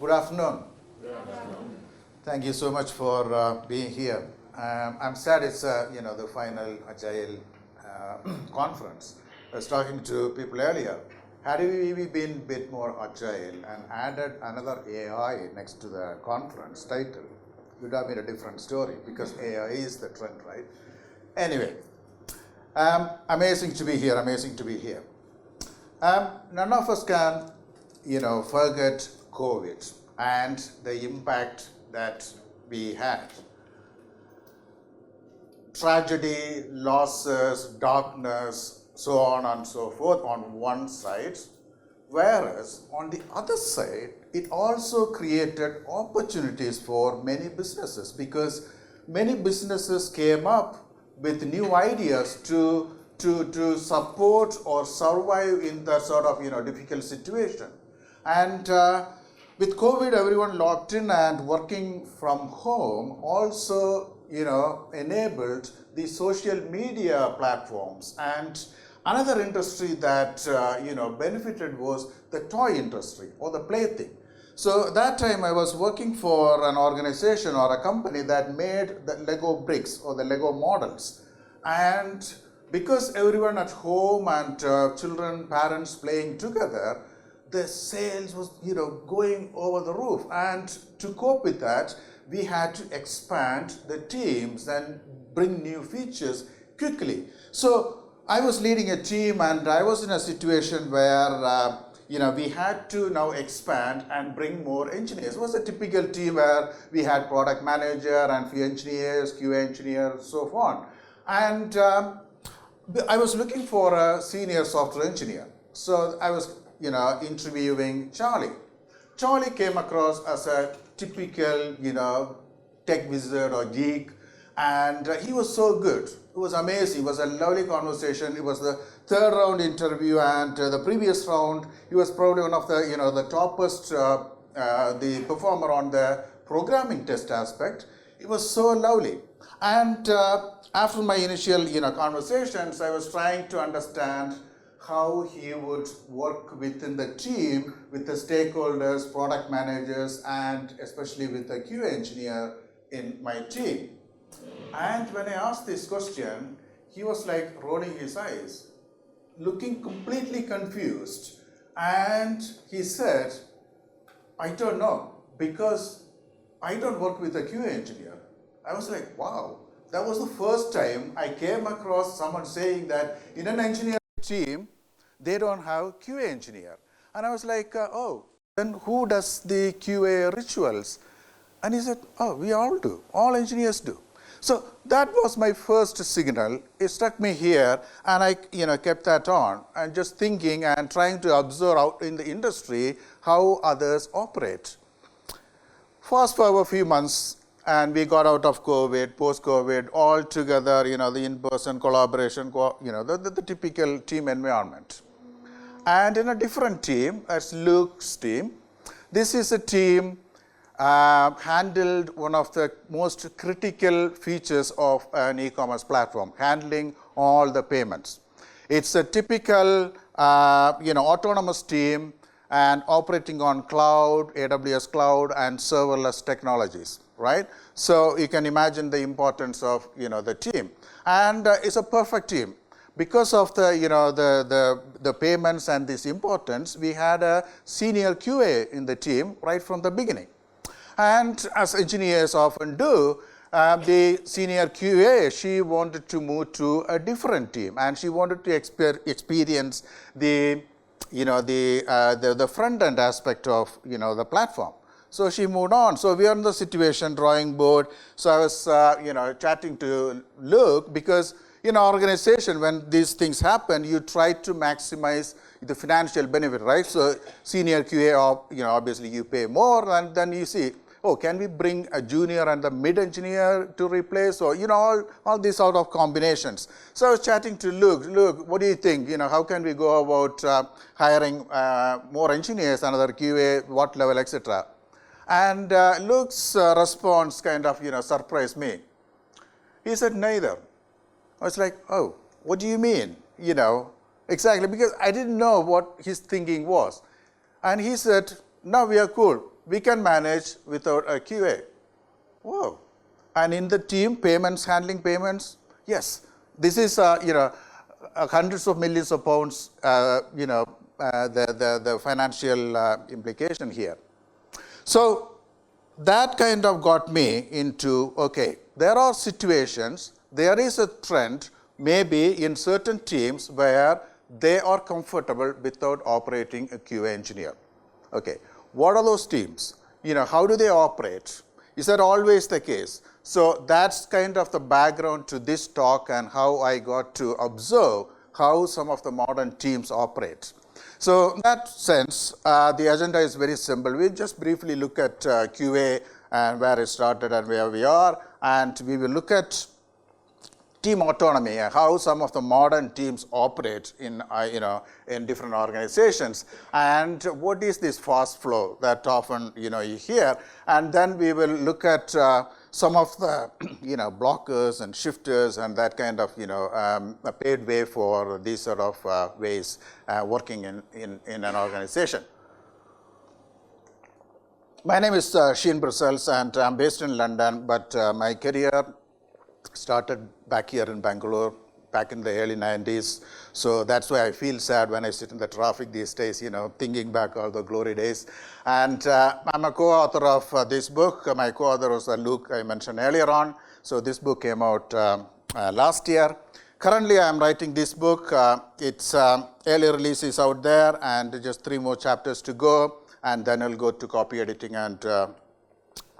Good afternoon. Thank you so much for being here. I'm sad it's the final Agile conference. I was talking to people earlier. Had we been a bit more agile and added another AI next to the conference title, it would have been a different story because AI is the trend, right? Anyway, amazing to be here. Amazing to be here. None of us can, forget COVID and the impact that we had. Tragedy, losses, darkness, so on and so forth on one side, whereas on the other side, it also created opportunities for many businesses because many businesses came up with new ideas to support or survive in that sort of difficult situation. And with COVID, everyone locked in and working from home also enabled the social media platforms. And another industry that benefited was the toy industry or the plaything. So at that time I was working for an organization or a company that made the Lego bricks or the Lego models. And because everyone at home and children, parents playing together, the sales was going over the roof. And to cope with that, we had to expand the teams and bring new features quickly. So I was leading a team and I was in a situation where we had to now expand and bring more engineers. It was a typical team where we had product manager and few engineers, QA engineers, so on. And I was looking for a senior software engineer. So I was interviewing Charlie. Charlie came across as a typical, tech wizard or geek, and he was so good. It was amazing. It was a lovely conversation. It was the third round interview, and the previous round, he was probably one of the, the toppest, the performer on the programming test aspect. It was so lovely. And after my initial, conversations, I was trying to understand how he would work within the team with the stakeholders, product managers, and especially with the QA engineer in my team. And when I asked this question, he was like rolling his eyes, looking completely confused. And he said, I don't know, because I don't work with a QA engineer. I was like, wow, that was the first time I came across someone saying that in an engineering team, they don't have QA engineer. And I was like, oh, then who does the QA rituals? And he said, oh, we all do. All engineers do. So that was my first signal. It struck me here, and I kept that on and just thinking and trying to observe out in the industry how others operate. Fast forward a few months, and we got out of COVID, post-COVID, all together, the in-person collaboration, the typical team environment. And in a different team, that's Luke's team. This is a team handled one of the most critical features of an e-commerce platform, handling all the payments. It's a typical, autonomous team and operating on cloud, AWS cloud, and serverless technologies, right? So you can imagine the importance of, the team. And it's a perfect team. Because of the payments and this importance, we had a senior QA in the team right from the beginning. And as engineers often do, the senior QA, she wanted to move to a different team, and she wanted to experience the front end aspect of the platform. So she moved on. So we are in the situation, drawing board. So I was chatting to Luke because in an organization, when these things happen, you try to maximize the financial benefit, right? So senior QA, obviously you pay more, and then you see, oh, can we bring a junior and the mid engineer to replace, or all these sort of combinations. So I was chatting to Luke. Luke, what do you think? How can we go about hiring more engineers, another QA, what level, etc. And Luke's response kind of surprised me. He said neither. I was like, oh, what do you mean? Exactly, because I didn't know what his thinking was. And he said, no, we are cool. we can manage without a QA. Whoa. And in the team, payments, handling payments, yes. This is, hundreds of millions of pounds, the financial implication here. So that kind of got me into, okay, there are situations, there is a trend maybe in certain teams where they are comfortable without operating a QA engineer. Okay, what are those teams? How do they operate? Is that always the case? So that's kind of the background to this talk and how I got to observe how some of the modern teams operate. So in that sense, the agenda is very simple. We'll just briefly look at QA and where it started and where we are, and we will look at team autonomy and how some of the modern teams operate in different organizations, and what is this fast flow that often you hear, and then we will look at some of the blockers and shifters and that kind of a paved way for these sort of ways working in an organization. My name is Sheen Brisals, and I'm based in London, but my career started back here in Bangalore back in the early 90s. So that's why I feel sad when I sit in the traffic these days, thinking back all the glory days. And I'm a co-author of this book. My co-author was Luke, I mentioned earlier on. So this book came out last year. Currently, I'm writing this book. Its early release is out there, and just 3 more chapters to go. And then I'll go to copy editing and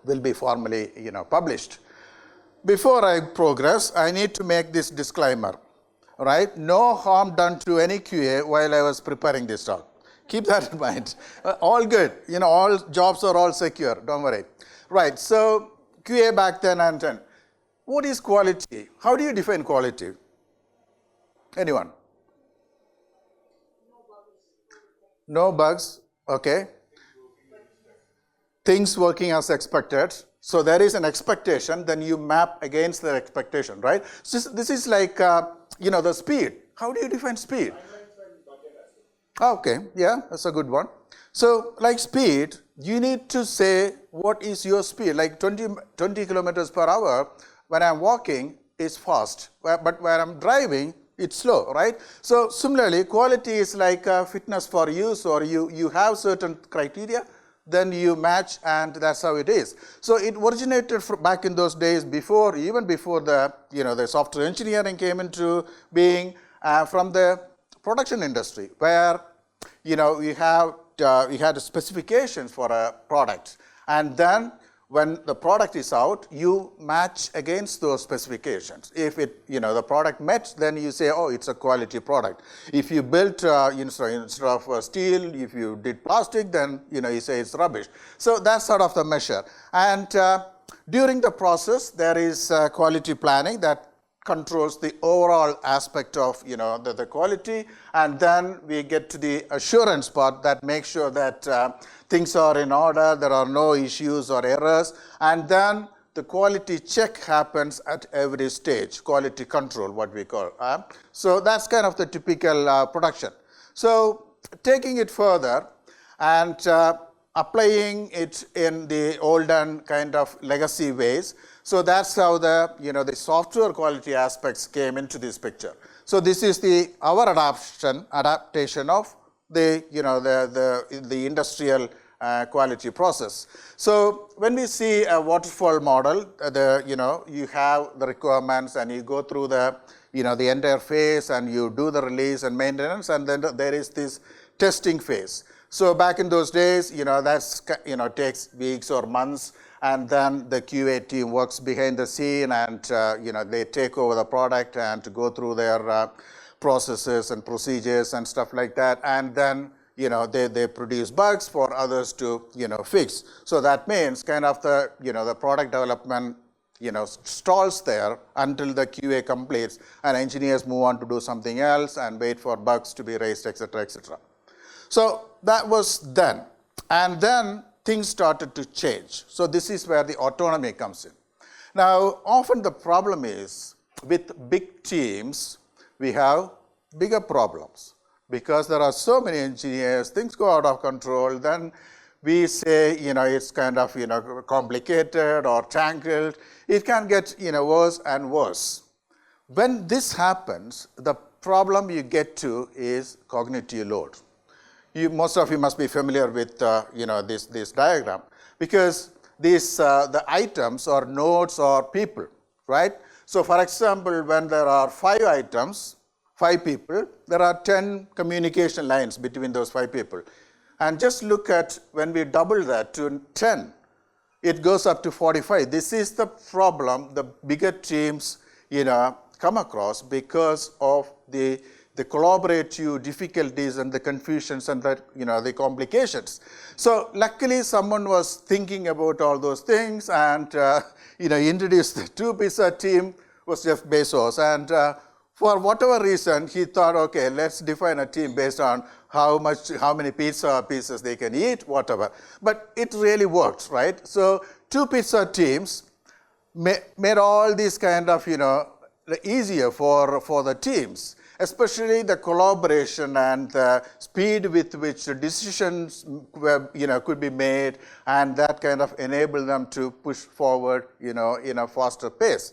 will be formally published. Before I progress, I need to make this disclaimer, right? No harm done to any QA while I was preparing this talk. Keep that in mind. All good. All jobs are all secure. Don't worry. Right. So QA back then and then. What is quality? How do you define quality? Anyone? No bugs. Okay. Things working as expected. So there is an expectation, then you map against the expectation, right? So this is like, the speed. How do you define speed? Okay, yeah, that's a good one. So like speed, you need to say what is your speed. Like 20 kilometers per hour, when I'm walking, is fast. But when I'm driving, it's slow, right? So similarly, quality is like fitness for use, or you have certain criteria, then you match, and that's how it is. So it originated back in those days, even before the the software engineering came into being, from the production industry, where you had specifications for a product, and then when the product is out, you match against those specifications. If the product met, then you say, oh, it's a quality product. If you built instead of steel, if you did plastic, then you say it's rubbish. So that's sort of the measure. And during the process, there is quality planning that controls the overall aspect of the quality, and then we get to the assurance part that makes sure that things are in order, there are no issues or errors, and then the quality check happens at every stage, quality control, what we call. So that's kind of the typical production. So taking it further and applying it in the olden kind of legacy ways. So that's how the software quality aspects came into this picture. So this is our adaptation of the industrial quality process. So when we see a waterfall model, you have the requirements and you go through the entire phase and you do the release and maintenance, and then there is this testing phase. So back in those days, that's takes weeks or months, and then the QA team works behind the scene, and they take over the product and go through their processes and procedures and stuff like that, and then they produce bugs for others to fix. So that means kind of the product development stalls there until the QA completes, and engineers move on to do something else and wait for bugs to be raised, etc., etc. So that was then, and then things started to change. So this is where the autonomy comes in. Now, often the problem is with big teams, we have bigger problems because there are so many engineers, things go out of control, then we say, it's kind of, complicated or tangled. It can get, worse and worse. When this happens, the problem you get to is cognitive load. Most of you must be familiar with, this diagram, because the items or nodes or people, right? So, for example, when there are 5 items, 5 people, there are 10 communication lines between those 5 people. And just look at when we double that to 10, it goes up to 45. This is the problem the bigger teams, come across because of the collaborative difficulties and the confusions and the complications. So luckily someone was thinking about all those things and introduced the 2-pizza team was Jeff Bezos, and for whatever reason he thought, okay, let's define a team based on how many pizza pieces they can eat, whatever. But it really works, right? So 2-pizza teams made all these kind of easier for the teams, especially the collaboration and the speed with which decisions could be made, and that kind of enabled them to push forward in a faster pace.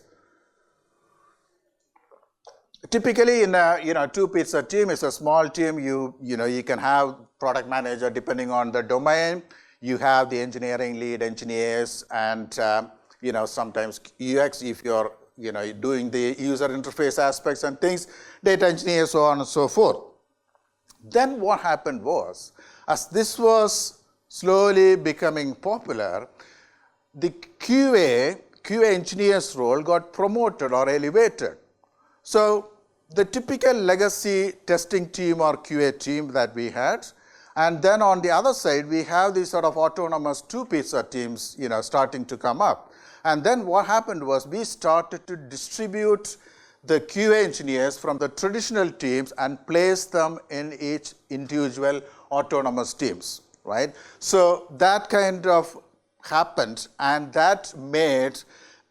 Typically, in a 2-pizza team, it's a small team. You can have product manager depending on the domain. You have the engineering lead engineers, and sometimes UX if you're doing the user interface aspects and things, data engineers, so on and so forth. Then what happened was, as this was slowly becoming popular, the QA engineers role got promoted or elevated. So the typical legacy testing team or QA team that we had, and then on the other side, we have these sort of autonomous 2-pizza teams, starting to come up. And then what happened was we started to distribute the QA engineers from the traditional teams and place them in each individual autonomous teams, right? So that kind of happened, and that made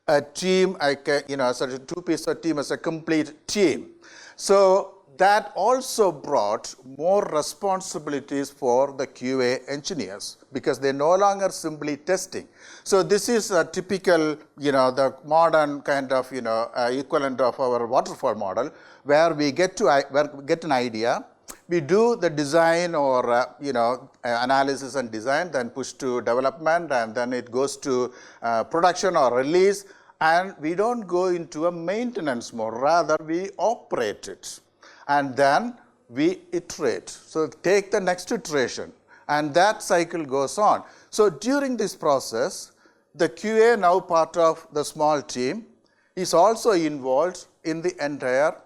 a team, such a 2-pizza team as a complete team. So that also brought more responsibilities for the QA engineers because they're no longer simply testing. So this is a typical, the modern kind of, equivalent of our waterfall model, where we get an idea, we do the design or, analysis and design, then push to development, and then it goes to production or release, and we don't go into a maintenance mode, rather we operate it. And then we iterate. So take the next iteration, and that cycle goes on. So during this process, the QA, now part of the small team, is also involved in the entire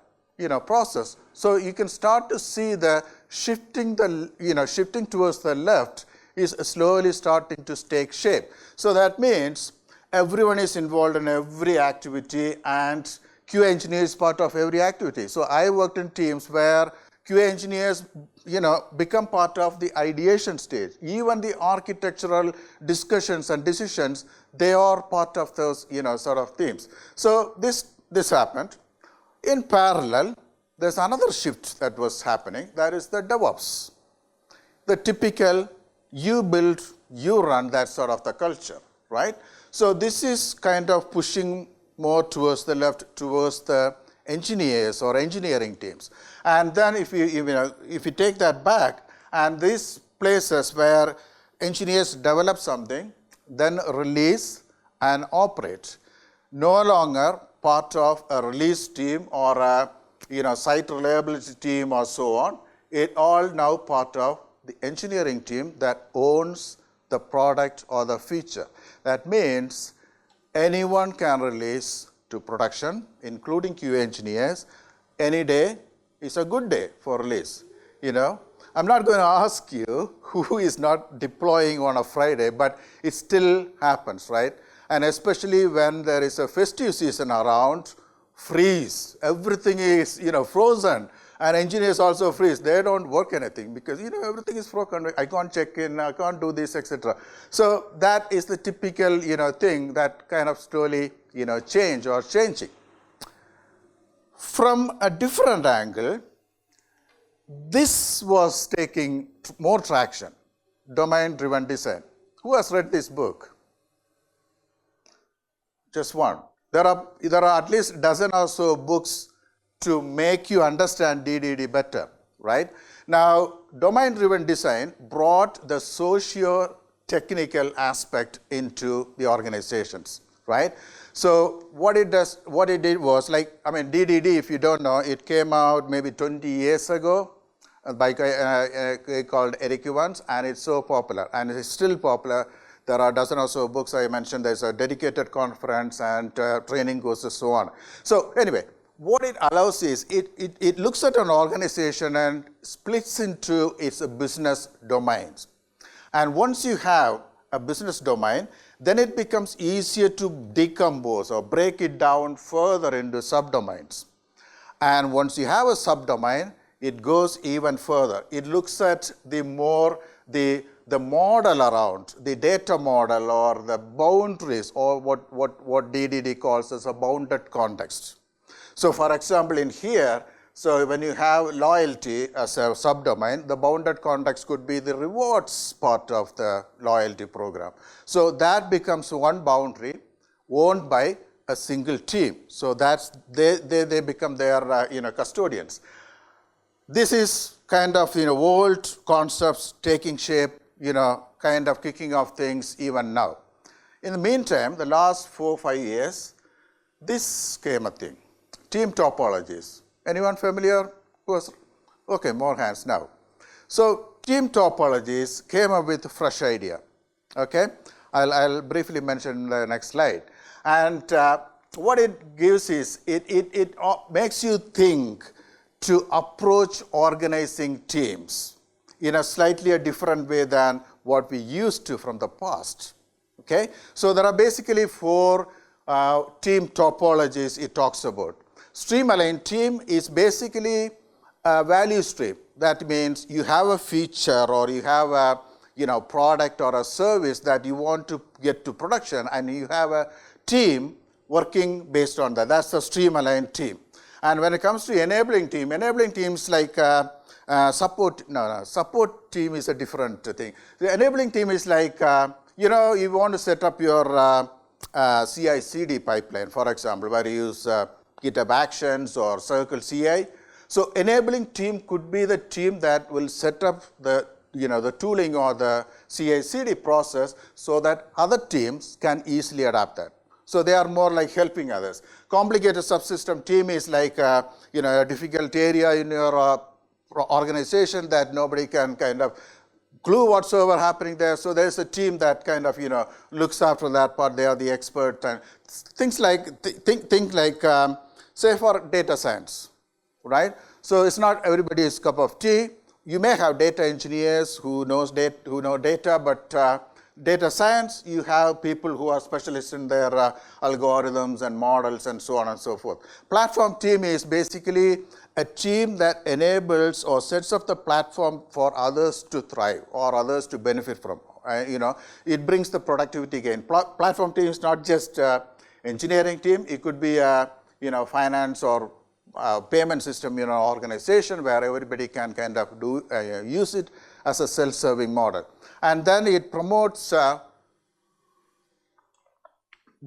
process. So you can start to see the shifting towards the left is slowly starting to take shape. So that means everyone is involved in every activity, and QA engineer is part of every activity. So I worked in teams where QA engineers, become part of the ideation stage. Even the architectural discussions and decisions, they are part of those, sort of teams. So this happened. In parallel, there's another shift that was happening. That is the DevOps. The typical you build, you run, that sort of the culture, right? So this is kind of pushing more towards the left, towards the engineers or engineering teams. And then if you take that back, and these places where engineers develop something, then release and operate, no longer part of a release team or a site reliability team or so on. It all now part of the engineering team that owns the product or the feature. That means anyone can release to production, including QA engineers. Any day is a good day for release. I'm not going to ask you who is not deploying on a Friday, but it still happens, right? And especially when there is a festive season around, freeze. Everything is, frozen. And engineers also freeze. They don't work anything because, everything is broken. I can't check in, I can't do this, etc. So that is the typical, thing that kind of slowly, change or changing. From a different angle, this was taking more traction. domain-driven design. Who has read this book? Just one. There are at least a dozen or so books to make you understand DDD better, right? Now, domain-driven design brought the socio-technical aspect into the organizations, right? So what it did was DDD, if you don't know, it came out maybe 20 years ago by a guy called Eric Evans, and it's so popular, and it's still popular. There are a dozen or so books I mentioned. There's a dedicated conference and training courses, so on. So anyway, what it allows is it looks at an organization and splits into its business domains. And once you have a business domain, then it becomes easier to decompose or break it down further into subdomains. And once you have a subdomain, it goes even further. It looks at the model around, the data model or the boundaries, or what DDD calls as a bounded context. So for example, in here, so when you have loyalty as a subdomain, the bounded context could be the rewards part of the loyalty program. So that becomes one boundary owned by a single team. So that's they become their custodians. This is kind of old concepts taking shape, kind of kicking off things even now. In the meantime, the last 4 or 5 years, this came a thing. Team topologies. Anyone familiar? Okay, more hands now. So team topologies came up with a fresh idea. Okay, I'll briefly mention the next slide. And what it gives is it makes you think to approach organizing teams in a slightly different way than what we used to from the past. Okay, so there are basically 4 team topologies it talks about. Stream-aligned team is basically a value stream. That means you have a feature or you have a product or a service that you want to get to production, and you have a team working based on that. That's the stream-aligned team. And when it comes to enabling teams like support team is a different thing. The enabling team is like, you want to set up your CI/CD pipeline, for example, where you use GitHub Actions or Circle CI. So enabling team could be the team that will set up the tooling or the CI/CD process so that other teams can easily adapt that. So they are more like helping others. Complicated subsystem team is like a difficult area in your organization that nobody can kind of clue whatsoever happening there. So there's a team that kind of looks after that part. They are the expert, and things like say for data science, right? So it's not everybody's cup of tea. You may have data engineers who know data, but data science, you have people who are specialists in their algorithms and models and so on and so forth. Platform team is basically a team that enables or sets up the platform for others to thrive or others to benefit from. It brings the productivity gain. Platform team is not just engineering team. It could be a finance or payment system organization where everybody can kind of use it as a self-serving model. And then it promotes the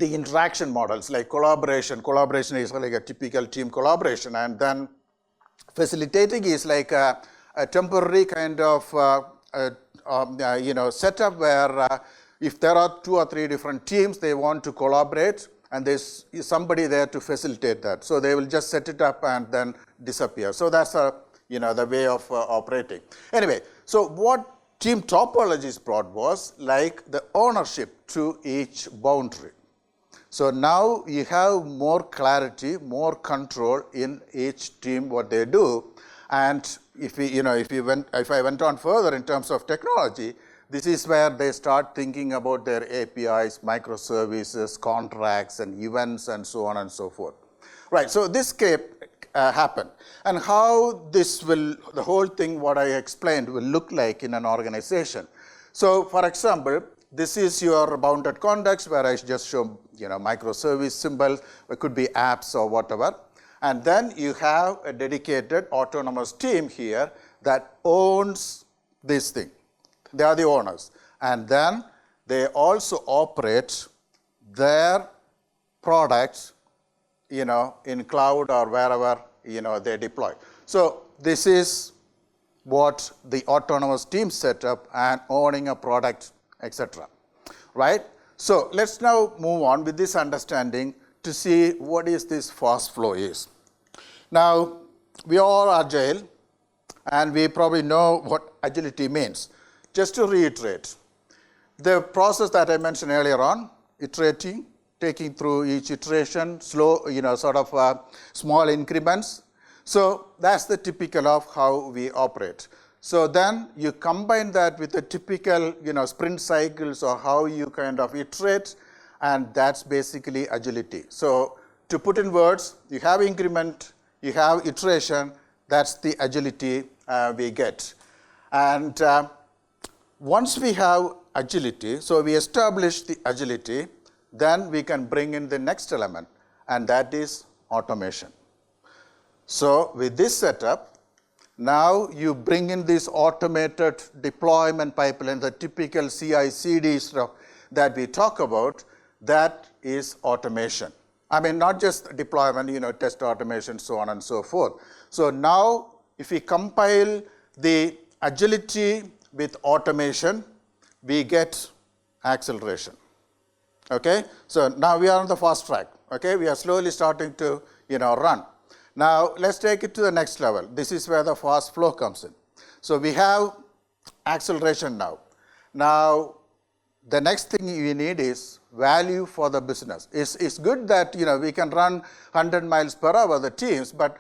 interaction models like collaboration. Collaboration is like a typical team collaboration, and then facilitating is like a temporary kind of setup where if there are 2 or 3 different teams, they want to collaborate, and there's somebody there to facilitate that. So they will just set it up and then disappear. So that's the way of operating. Anyway, so what team topologies brought was like the ownership to each boundary. So now you have more clarity, more control in each team what they do. And if I went on further in terms of technology, this is where they start thinking about their APIs, microservices, contracts, and events, and so on and so forth. Right, so this happened. And how the whole thing, what I explained, will look like in an organization. So, for example, this is your bounded context where I just show, microservice symbols. It could be apps or whatever. And then you have a dedicated autonomous team here that owns this thing. They are the owners. And then they also operate their products, in cloud or wherever, they deploy. So this is what the autonomous team setup and owning a product, etc. Right? So let's now move on with this understanding to see what is this fast flow is. Now, we are all agile, and we probably know what agility means. Just to reiterate, the process that I mentioned earlier on, iterating, taking through each iteration, slow, small increments. So that's the typical of how we operate. So then you combine that with the typical, sprint cycles or how you kind of iterate, and that's basically agility. So to put in words, you have increment, you have iteration, that's the agility we get. And once we have agility, so we establish the agility, then we can bring in the next element, and that is automation. So with this setup, now you bring in this automated deployment pipeline, the typical CI/CD stuff that we talk about, that is automation. I mean, not just deployment, test automation, so on and so forth. So now, if we compile the agility with automation, we get acceleration. Okay? So now we are on the fast track. Okay? We are slowly starting to, run. Now, let's take it to the next level. This is where the fast flow comes in. So we have acceleration now. Now, the next thing we need is value for the business. It's good that, we can run 100 miles per hour, the teams, but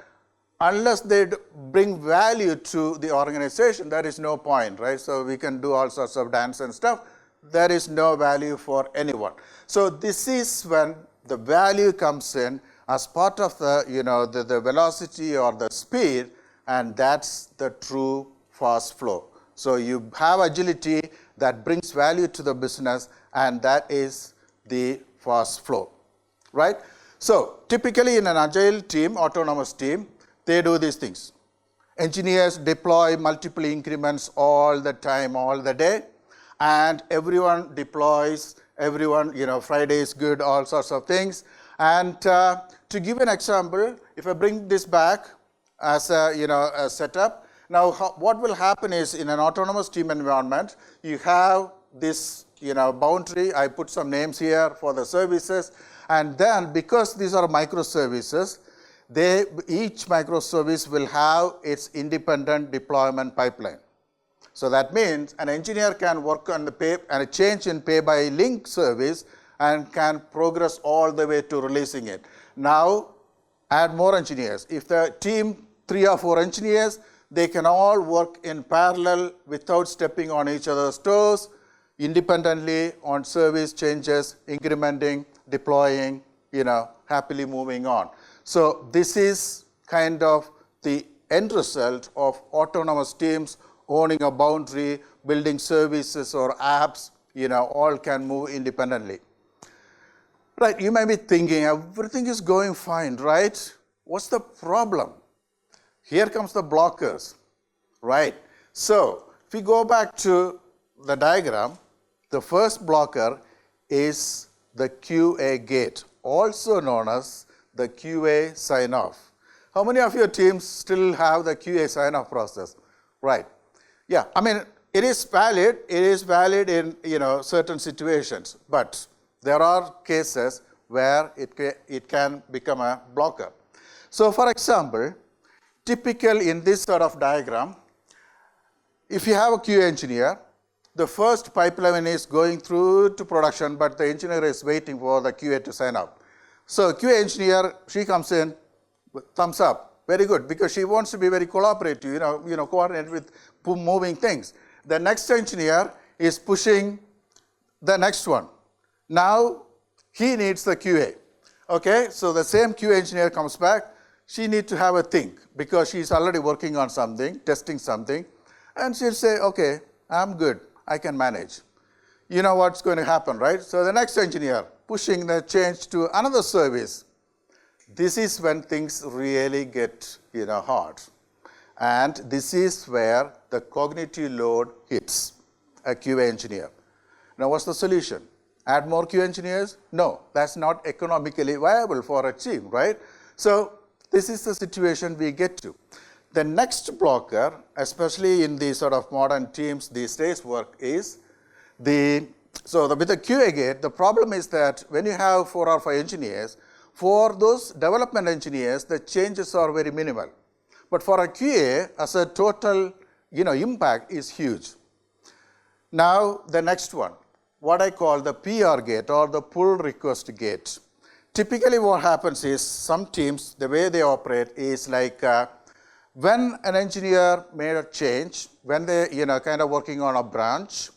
unless they bring value to the organization, there is no point, right? So we can do all sorts of dance and stuff. There is no value for anyone. So this is when the value comes in as part of the, the velocity or the speed, and that's the true fast flow. So you have agility that brings value to the business, and that is the fast flow, right? So typically in an agile team, autonomous team, they do these things. Engineers deploy multiple increments all the time, all the day, and everyone deploys, everyone, Friday is good, all sorts of things. And to give an example, if I bring this back as a setup, now what will happen is in an autonomous team environment, you have this, boundary. I put some names here for the services, and then because these are microservices, each microservice will have its independent deployment pipeline. So that means an engineer can work on a change in pay by link service and can progress all the way to releasing it. Now, add more engineers. If the team, 3 or 4 engineers, they can all work in parallel without stepping on each other's toes, independently on service changes, incrementing, deploying, happily moving on. So this is kind of the end result of autonomous teams owning a boundary, building services or apps, all can move independently. Right, you may be thinking, everything is going fine, right? What's the problem? Here comes the blockers, right? So if we go back to the diagram, the first blocker is the QA gate, also known as the QA sign-off. How many of your teams still have the QA sign-off process? Right. Yeah, I mean, it is valid. It is valid in, certain situations, but there are cases where it can become a blocker. So for example, typical in this sort of diagram, if you have a QA engineer, the first pipeline is going through to production, but the engineer is waiting for the QA to sign up. So QA engineer, she comes in, thumbs up, very good, because she wants to be very collaborative, coordinate with moving things. The next engineer is pushing the next one. Now he needs the QA. Okay, so the same QA engineer comes back. She needs to have a think because she's already working on something, testing something, and she'll say, okay, I'm good, I can manage. You know what's going to happen, right? So the next engineer pushing the change to another service. This is when things really get, hard. And this is where the cognitive load hits. a QA engineer. Now, what's the solution? Add more QA engineers? No, that's not economically viable for a team, right? So this is the situation we get to. The next blocker, especially in the sort of modern teams these days work, is with the QA gate, the problem is that when you have 4 or 5 engineers, for those development engineers, the changes are very minimal. But for a QA, as a total impact is huge. Now, the next one, what I call the PR gate or the pull request gate. Typically what happens is some teams, the way they operate is like when an engineer made a change, when they kind of working on a branch,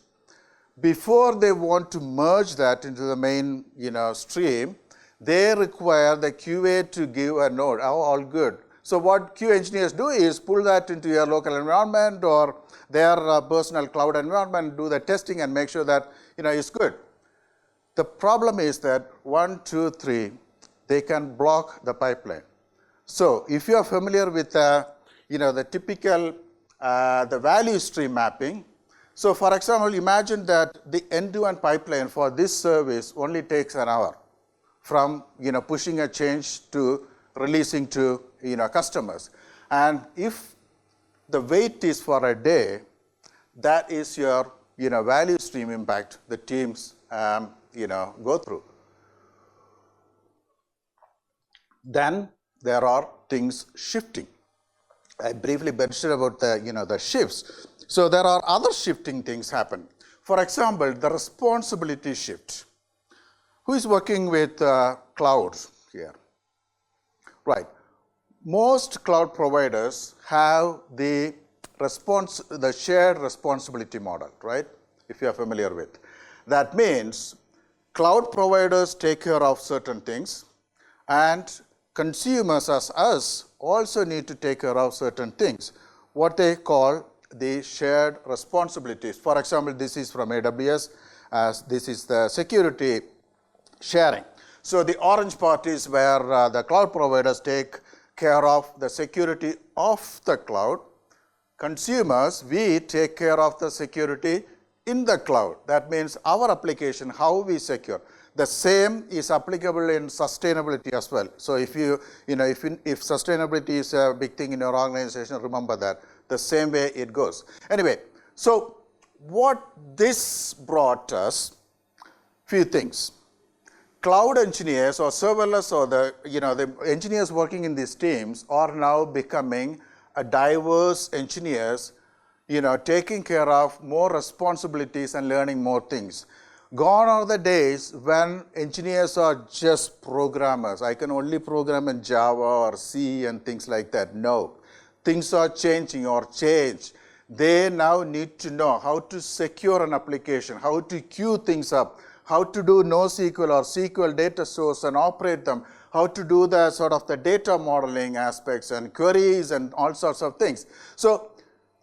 before they want to merge that into the main stream, they require the QA to give a note, oh, all good. So what QA engineers do is pull that into your local environment or their personal cloud environment, do the testing and make sure that it's good. The problem is that 1, 2, 3, they can block the pipeline. So if you are familiar with the typical the value stream mapping, so for example, imagine that the end-to-end pipeline for this service only takes an hour from pushing a change to releasing to customers. And if the wait is for a day, that is your value stream impact the teams go through. Then there are things shifting. I briefly mentioned about the shifts. So there are other shifting things happen. For example, the responsibility shift. Who is working with clouds here? Right. Most cloud providers have the shared responsibility model, right? If you are familiar with. That means cloud providers take care of certain things and consumers as us also need to take care of certain things, what they call the shared responsibilities. For example, this is from AWS, as this is the security sharing. So the orange part is where the cloud providers take care of the security of the cloud. Consumers, we take care of the security in the cloud. That means our application, how we secure. The same is applicable in sustainability as well. So if if sustainability is a big thing in your organization, remember that. The same way it goes. Anyway, so what this brought us, few things. Cloud engineers or serverless or the engineers working in these teams are now becoming a diverse engineers, taking care of more responsibilities and learning more things. Gone are the days when engineers are just programmers. I can only program in Java or C and things like that. No. Things are changing or change. They now need to know how to secure an application, how to queue things up, how to do NoSQL or SQL data source and operate them, how to do the sort of the data modeling aspects and queries and all sorts of things. So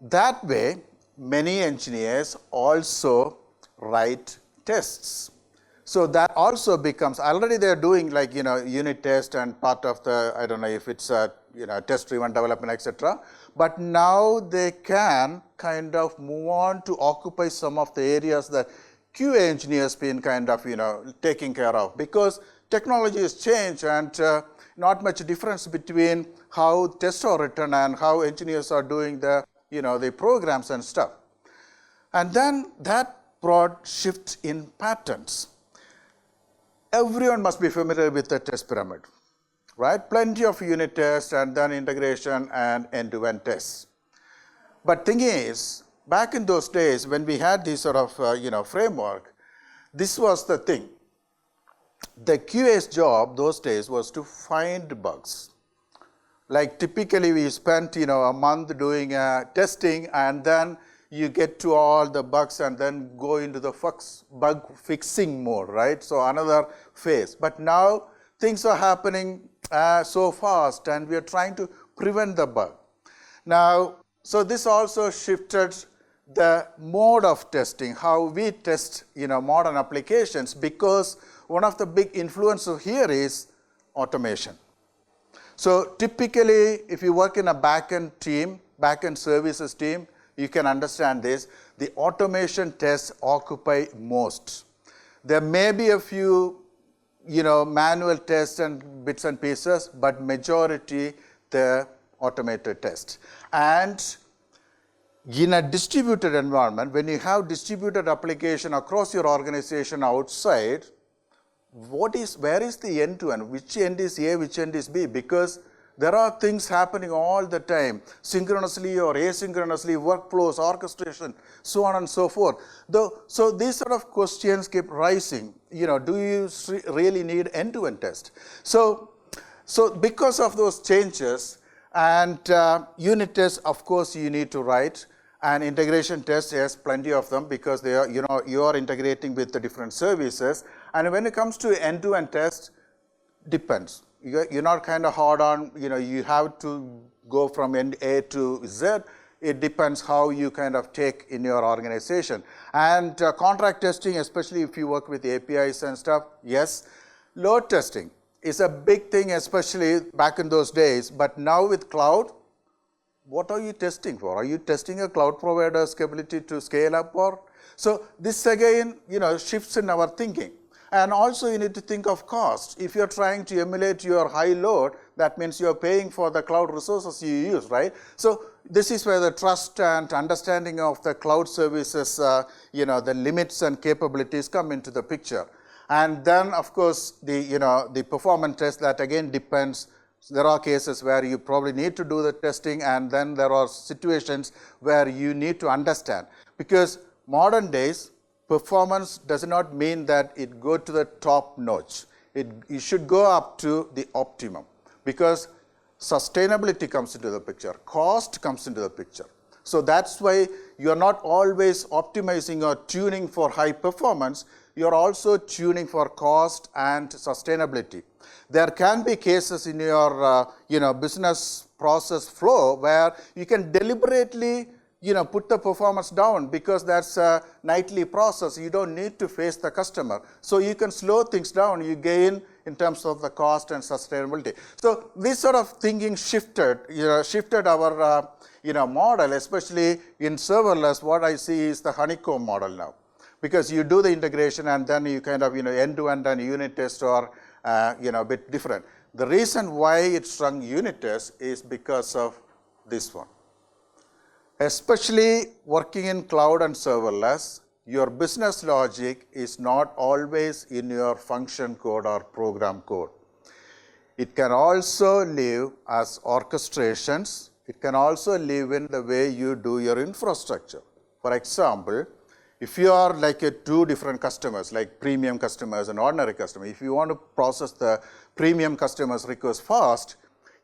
that way, many engineers also write tests. So that also becomes, already they're doing like, unit test and part of the, I don't know if it's a, test-driven development, etc. But now they can kind of move on to occupy some of the areas that QA engineers been kind of, taking care of, because technology has changed and not much difference between how tests are written and how engineers are doing the, the programs and stuff. And then that brought shift in patterns. Everyone must be familiar with the test pyramid, right? Plenty of unit tests and then integration and end-to-end tests. But thing is, back in those days when we had this sort of framework, this was the thing. The QA's job those days was to find bugs. Like typically we spent a month doing testing and then you get to all the bugs and then go into the bug fixing mode, right? So another phase. But now things are happening so fast and we are trying to prevent the bug. Now, so this also shifted the mode of testing, how we test modern applications, because one of the big influences here is automation. So typically, if you work in a backend team, backend services team, you can understand this. the automation tests occupy most. There may be a few, manual tests and bits and pieces, but majority the automated test. And in a distributed environment, when you have distributed application across your organization outside, where is the end to end? Which end is A, which end is B? Because there are things happening all the time, synchronously or asynchronously, workflows, orchestration, so on and so forth. So these sort of questions keep rising. Do you really need end-to-end test? So because of those changes, and unit tests, of course, you need to write. And integration tests, yes, plenty of them, because they are, you are integrating with the different services. And when it comes to end-to-end test, depends. You're not kind of hard on, you have to go from end A to Z. It depends how you kind of take in your organization. And contract testing, especially if you work with APIs and stuff, yes. Load testing is a big thing, especially back in those days. But now with cloud, what are you testing for? Are you testing a cloud provider's ability to scale up? So this again, shifts in our thinking. And also you need to think of cost. If you're trying to emulate your high load, that means you're paying for the cloud resources you use, right? So this is where the trust and understanding of the cloud services, the limits and capabilities come into the picture. And then, of course, the performance test, that again depends. There are cases where you probably need to do the testing, and then there are situations where you need to understand. Because modern days, performance does not mean that it go to the top notch. It should go up to the optimum, because sustainability comes into the picture, cost comes into the picture. So that's why you are not always optimizing or tuning for high performance. You are also tuning for cost and sustainability. There can be cases in your business process flow where you can deliberately put the performance down, because that's a nightly process. You don't need to face the customer. So you can slow things down. You gain in terms of the cost and sustainability. So this sort of thinking shifted our model, especially in serverless. What I see is the honeycomb model now, because you do the integration and then you kind of end-to-end and unit test are a bit different. The reason why it strung unit test is because of this one. Especially working in cloud and serverless, your business logic is not always in your function code or program code. It can also live as orchestrations. It can also live in the way you do your infrastructure. For example, if you are like two different customers, like premium customers and ordinary customers, if you want to process the premium customers' request fast,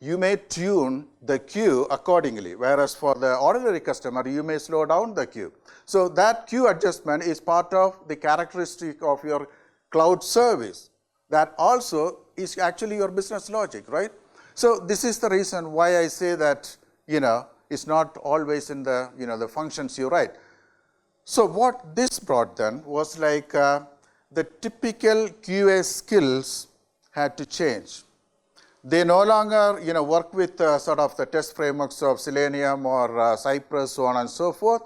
you may tune the queue accordingly, whereas for the ordinary customer, you may slow down the queue. So that queue adjustment is part of the characteristic of your cloud service. That also is actually your business logic, right? So this is the reason why I say that, it's not always in the, the functions you write. So what this brought then was like the typical QA skills had to change. They no longer, work with sort of the test frameworks of Selenium or Cypress, so on and so forth.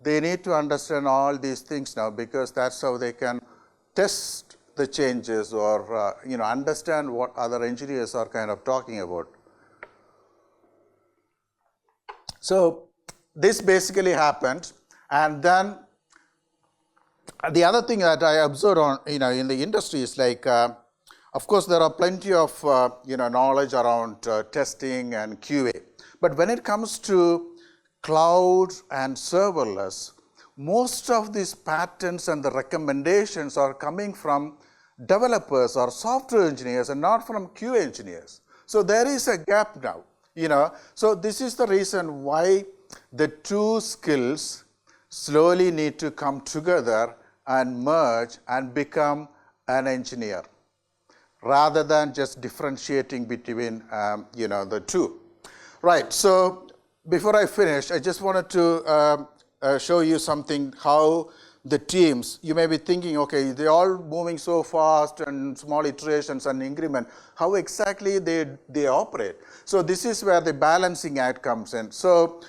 They need to understand all these things now, because that's how they can test the changes or, understand what other engineers are kind of talking about. So this basically happened. And then the other thing that I observed on, in the industry is like, of course, there are plenty of knowledge around testing and QA. But when it comes to cloud and serverless, most of these patterns and the recommendations are coming from developers or software engineers and not from QA engineers. So there is a gap now. So this is the reason why the two skills slowly need to come together and merge and become an engineer, rather than just differentiating between, the two. Right, so before I finish, I just wanted to show you something, how the teams, you may be thinking, okay, they're all moving so fast and small iterations and increment, how exactly they operate. So this is where the balancing act comes in. So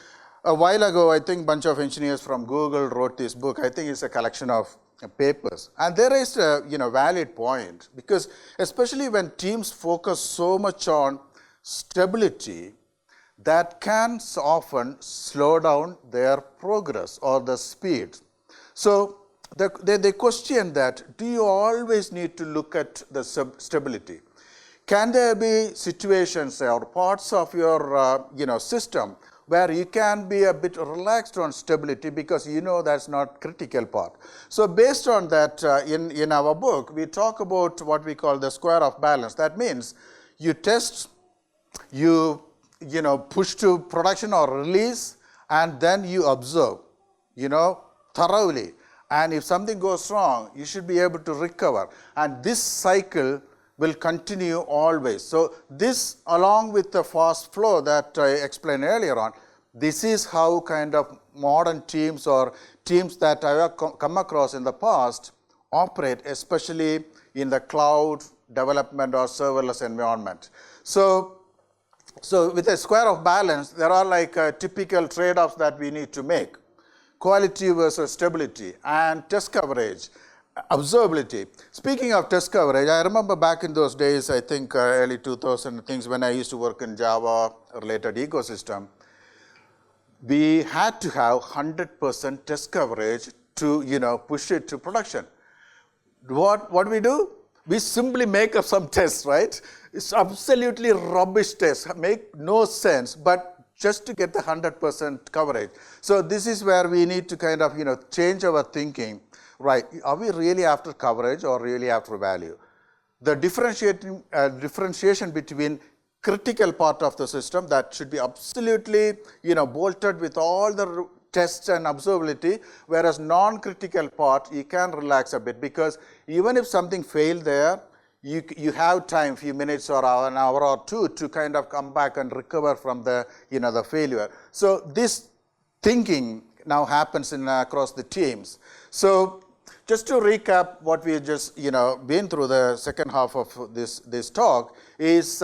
A while ago, I think a bunch of engineers from Google wrote this book. I think it's a collection of papers. And there is a valid point, because especially when teams focus so much on stability, that can often slow down their progress or the speed. So they question that, do you always need to look at the stability? Can there be situations or parts of your system where you can be a bit relaxed on stability because that's not critical part? So based on that, in our book, we talk about what we call the square of balance. That means you test, you push to production or release, and then you observe, thoroughly. And if something goes wrong, you should be able to recover. And this cycle will continue always. So this, along with the fast flow that I explained earlier on, this is how kind of modern teams or teams that I have come across in the past operate, especially in the cloud development or serverless environment. So with a square of balance, there are like typical trade-offs that we need to make. Quality versus stability, and test coverage, observability. Speaking of test coverage, I remember back in those days, I think early 2000 things, when I used to work in Java related ecosystem, we had to have 100% test coverage to push it to production. What we do? We simply make up some tests, right? It's absolutely rubbish tests, make no sense, but just to get the 100% coverage. So this is where we need to kind of change our thinking. Right, are we really after coverage or really after value? The differentiation between critical part of the system that should be absolutely bolted with all the tests and observability, whereas non-critical part you can relax a bit, because even if something failed there, you have time, few minutes or an hour or two, to kind of come back and recover from the the failure. So this thinking now happens across the teams. So just to recap what we just been through, the second half of this talk is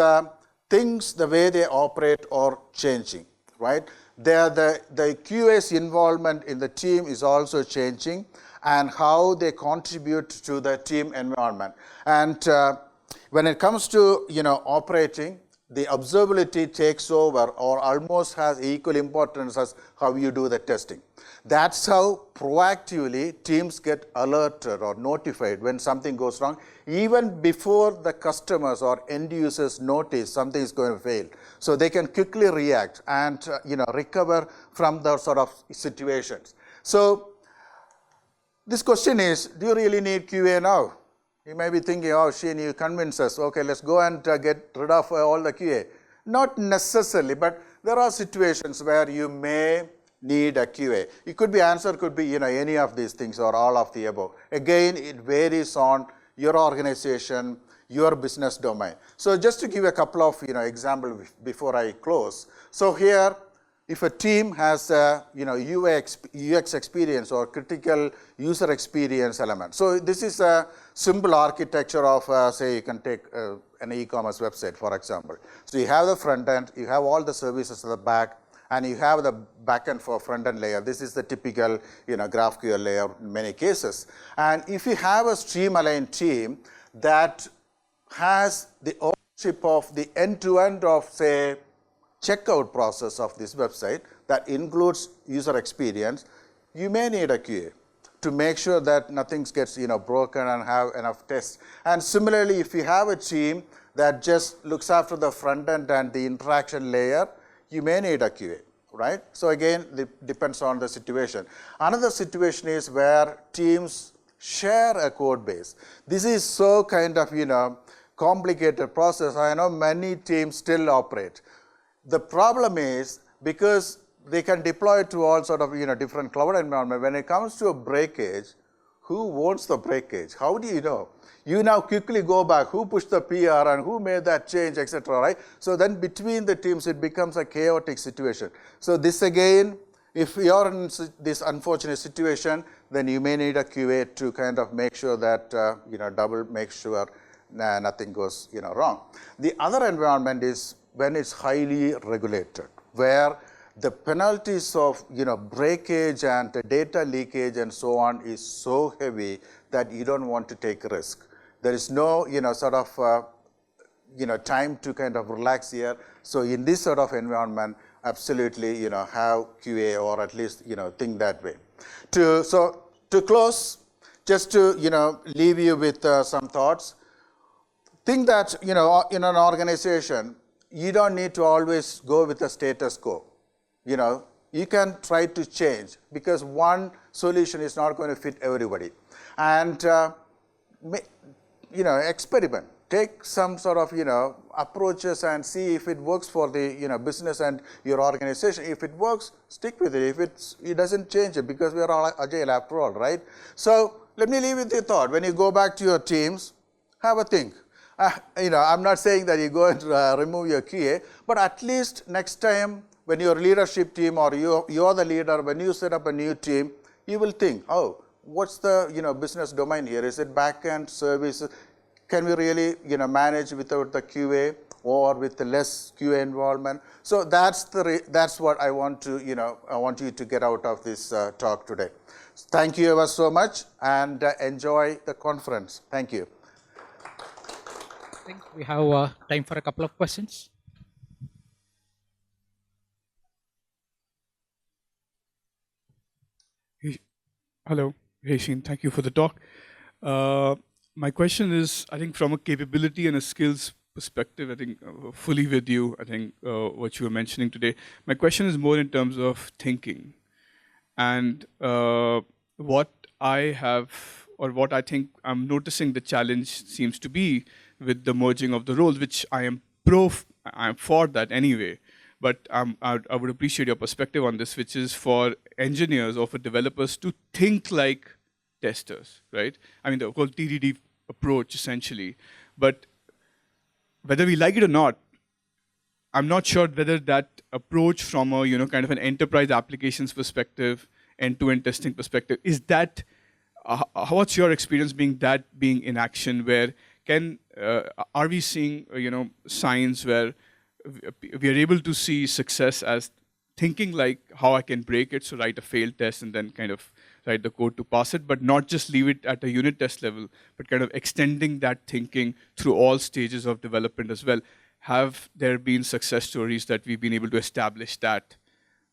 things, the way they operate are changing, right? The QA's involvement in the team is also changing, and how they contribute to the team environment. And when it comes to operating, the observability takes over, or almost has equal importance as how you do the testing. That's how proactively teams get alerted or notified when something goes wrong, even before the customers or end users notice something is going to fail. So they can quickly react and recover from those sort of situations. So this question is, do you really need QA now? You may be thinking, oh, Sheen, you convince us. Okay, let's go and get rid of all the QA. Not necessarily, but there are situations where you may need a QA. It could be answer, could be any of these things or all of the above. Again, it varies on your organization, your business domain. So just to give a couple of examples before I close. So here, if a team has a UX experience or critical user experience element. So this is a simple architecture of, say, you can take an e-commerce website, for example. So you have the front end, you have all the services at the back, and you have the back end for front end layer. This is the typical GraphQL layer in many cases. And if you have a stream-aligned team that has the ownership of the end-to-end of, say, checkout process of this website that includes user experience, you may need a QA to make sure that nothing gets broken and have enough tests. And similarly, if you have a team that just looks after the front end and the interaction layer, you may need a QA, right? So again, it depends on the situation. Another situation is where teams share a code base. This is so kind of complicated process. I know many teams still operate. The problem is, because they can deploy to all sort of different cloud environment, when it comes to a breakage, who owns the breakage? How do you know? You now quickly go back, who pushed the PR and who made that change, etc., right? So then between the teams, it becomes a chaotic situation. So this again, if you are in this unfortunate situation, then you may need a QA to kind of make sure that, double make sure nothing goes wrong. The other environment is when it's highly regulated, where the penalties of breakage and data leakage and so on is so heavy that you don't want to take a risk. There is no sort of time to kind of relax here. So in this sort of environment, absolutely have QA, or at least think that way. To close, just to leave you with some thoughts. Think that in an organization, you don't need to always go with the status quo. You can try to change, because one solution is not going to fit everybody. And experiment. Take some sort of approaches and see if it works for the business and your organization. If it works, stick with it. If it doesn't, change it, because we are all agile after all, right? So let me leave with the thought. When you go back to your teams, have a think. I'm not saying that you go and remove your QA, but at least next time when your leadership team, or you're the leader, when you set up a new team, you will think, oh, what's the business domain here? Is it back-end services? Can we really manage without the QA, or with the less QA involvement? So that's what I want you to get out of this talk today. Thank you ever so much, and enjoy the conference. Thank you. I think we have time for a couple of questions. Hello. Hey, Sheen. Thank you for the talk. My question is, I think from a capability and a skills perspective, I think fully with you, I think what you were mentioning today. My question is more in terms of thinking. And what I have, or what I think I'm noticing the challenge seems to be with the merging of the roles, which I'm for that anyway. But I would appreciate your perspective on this, which is for engineers or for developers to think like testers, right? I mean, the whole TDD approach, essentially. But whether we like it or not, I'm not sure whether that approach from a, kind of an enterprise applications perspective, end-to-end testing perspective, is that, what's your experience being in action, where are we seeing, signs where we are able to see success as thinking like how I can break it, so write a failed test and then kind of write the code to pass it, but not just leave it at a unit test level, but kind of extending that thinking through all stages of development as well. Have there been success stories that we've been able to establish that?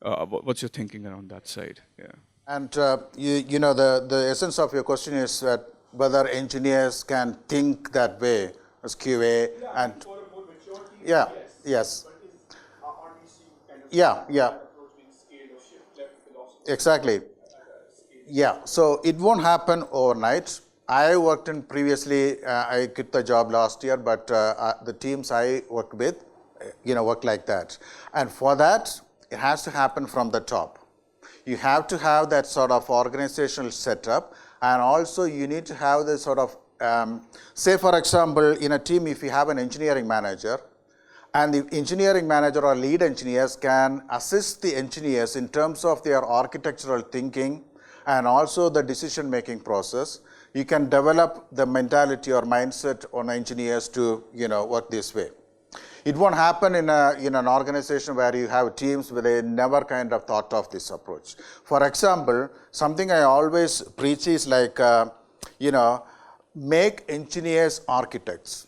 What's your thinking around that side? Yeah. And the essence of your question is that whether engineers can think that way as QA, and for a more mature team, yes. But are we seeing kind of approach being scaled or shift left philosophy? Exactly. Yeah, so it won't happen overnight. I worked in previously, I quit the job last year, but the teams I work with, work like that. And for that, it has to happen from the top. You have to have that sort of organizational setup, and also you need to have this sort of, say for example, in a team, if you have an engineering manager, and the engineering manager or lead engineers can assist the engineers in terms of their architectural thinking and also the decision-making process. You can develop the mentality or mindset on engineers to work this way. It won't happen in an organization where you have teams where they never kind of thought of this approach. For example, something I always preach is like, make engineers architects.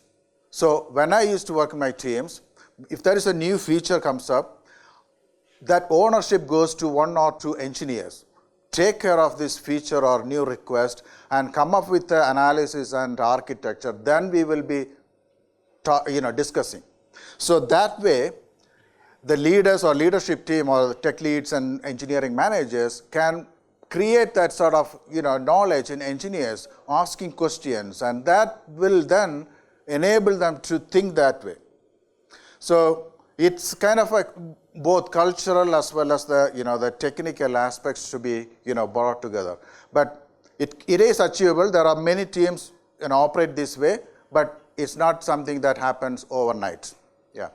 So when I used to work in my teams, if there is a new feature comes up, that ownership goes to one or two engineers. Take care of this feature or new request and come up with the analysis and architecture. Then we will be discussing. So that way, the leaders or leadership team or the tech leads and engineering managers can create that sort of knowledge in engineers asking questions, and that will then enable them to think that way. So it's kind of like both cultural as well as the technical aspects to be brought together. But it is achievable. There are many teams operate this way, but it's not something that happens overnight. Yeah.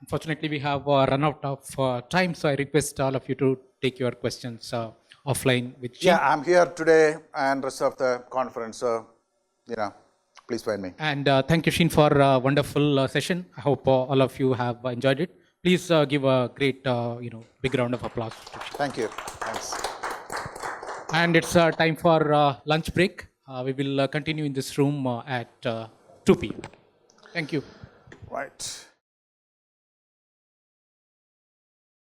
Unfortunately, we have run out of time, so I request all of you to take your questions offline with Sheen. Yeah, I'm here today and rest of the conference. So, Please find me. And thank you, Sheen, for a wonderful session. I hope all of you have enjoyed it. Please give a great, big round of applause to Sheen. Thank you. Thanks. And it's time for lunch break. We will continue in this room at 2 p.m. Thank you. Right.